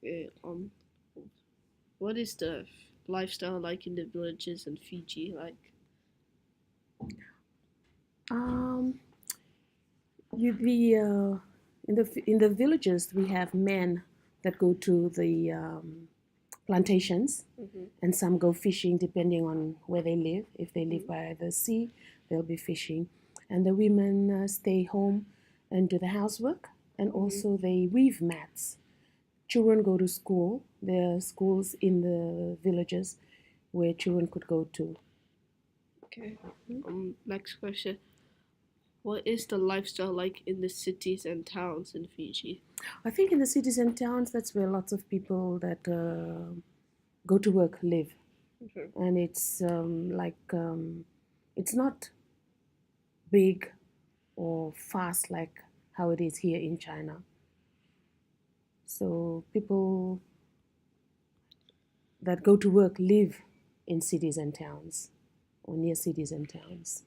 Okay, what is the lifestyle like in the villages in Fiji? Like, Um, you the in the villages we have men that go to the plantations, mm-hmm, and some go fishing depending on where they live. If they live mm-hmm, by the sea, they'll be fishing, and the women stay home and do the housework, and mm-hmm. also they weave mats. Children go to school. There are schools in the villages where children could go to. Okay. Next question. What is the lifestyle like in the cities and towns in Fiji? I think in the cities and towns, that's where lots of people that go to work live, Mm-hmm. and it's not big or fast like how it is here in China. So people that go to work live in cities and towns or near cities and towns.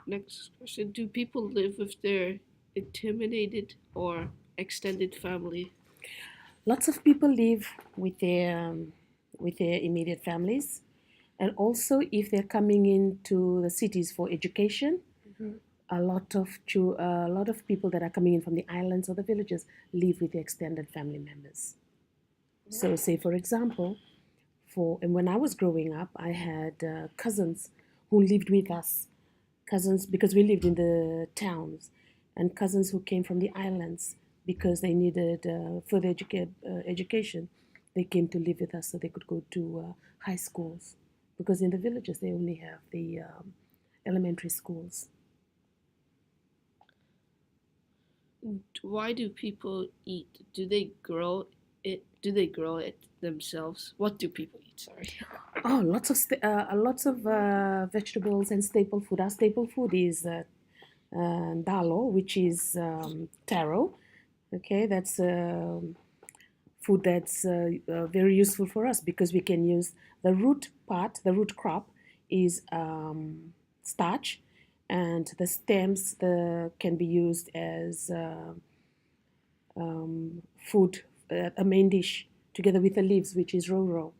Next question. Do people live with their intimidated or extended family? Lots of people live with their immediate families, and also if they're coming into the cities for education, Mm-hmm. a lot of people that are coming in from the islands or the villages live with their extended family members. So, say for example, and when I was growing up, I had cousins who lived with us, cousins because we lived in the towns, and cousins who came from the islands because they needed further education. They came to live with us so they could go to high schools, because in the villages they only have the elementary schools. Why do people eat? Do they grow it? Do they grow it themselves? What do people eat? Sorry. Oh, lots of vegetables and staple food. Our staple food is dalo, which is taro. Okay, that's food that's very useful for us because we can use the root part. The root crop is starch, and the stems can be used as food, a main dish, together with the leaves, which is roro,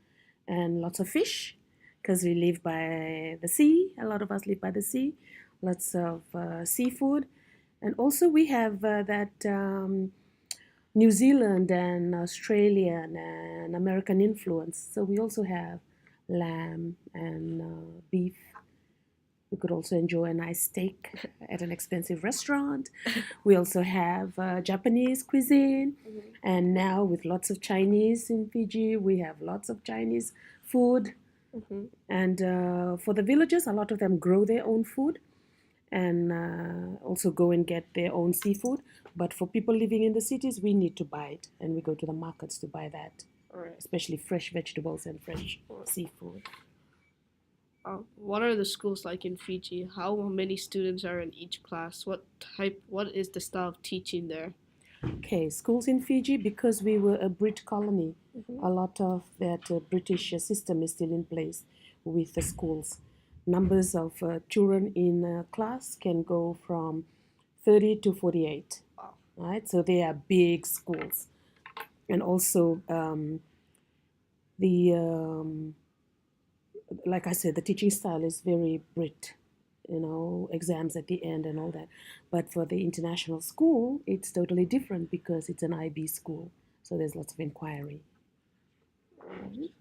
and lots of fish, because we live by the sea. A lot of us live by the sea. Lots of seafood, and also we have that New Zealand and Australian and American influence. So we also have lamb and beef. We could also enjoy a nice steak at an expensive restaurant. We also have Japanese cuisine. Mm-hmm. And now, with lots of Chinese in Fiji, we have lots of Chinese food. Mm-hmm. And for the villagers, a lot of them grow their own food and also go and get their own seafood. But for people living in the cities, we need to buy it, and we go to the markets to buy that, All right. especially fresh vegetables and fresh seafood. What are the schools like in Fiji? How many students are in each class? What type? What is the style of teaching there? Okay, schools in Fiji, because we were a Brit colony, Mm-hmm. a lot of that British system is still in place with the schools. Numbers of children in a class can go from 30 to 48, Wow. right? So they are big schools. And also, the like I said, the teaching style is very Brit, exams at the end and all that. But for the international school, it's totally different because it's an IB school. So there's lots of inquiry. Alright.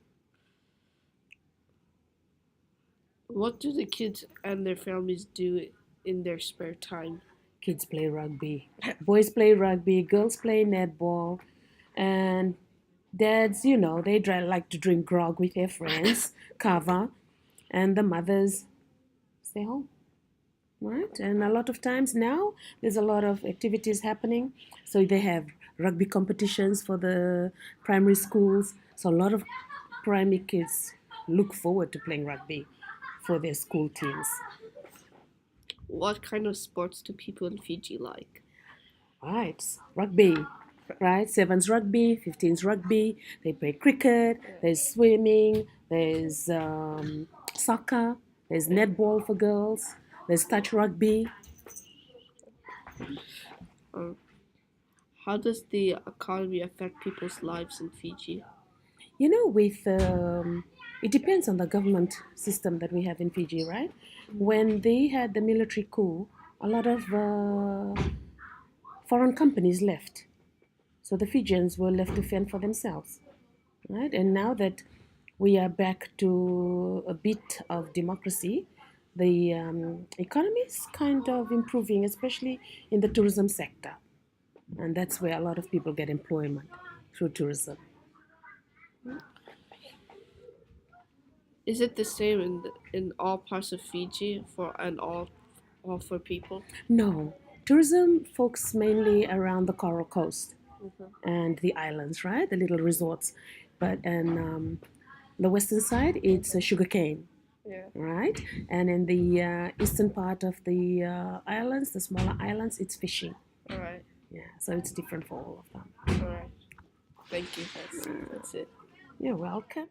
What do the kids and their families do in their spare time? Kids play rugby, boys play rugby, girls play netball, and dads, like to drink grog with their friends, kava, and the mothers stay home. Right, and a lot of times now there's a lot of activities happening, so they have rugby competitions for the primary schools, so a lot of primary kids look forward to playing rugby for their school teams. What kind of sports do people in Fiji like? Right, rugby, right, sevens rugby, 15s rugby, they play cricket, there's swimming, there's soccer, there's netball for girls, there's touch rugby. Um, how does the economy affect people's lives in Fiji? You know, with it depends on the government system that we have in Fiji, right? When they had the military coup, a lot of foreign companies left, so the Fijians were left to fend for themselves, right? And now that we are back to a bit of democracy, the economy is kind of improving, especially in the tourism sector, and that's where a lot of people get employment through tourism. Is it the same in all parts of Fiji for and all for people? No, tourism focuses mainly around the Coral Coast Mhm. and the islands, right? The little resorts. But and the western side, it's sugarcane, Yeah. right? And in the eastern part of the islands, the smaller islands, it's fishing. All right. Yeah, so it's different for all of them. All right. Thank you. That's it. You're welcome.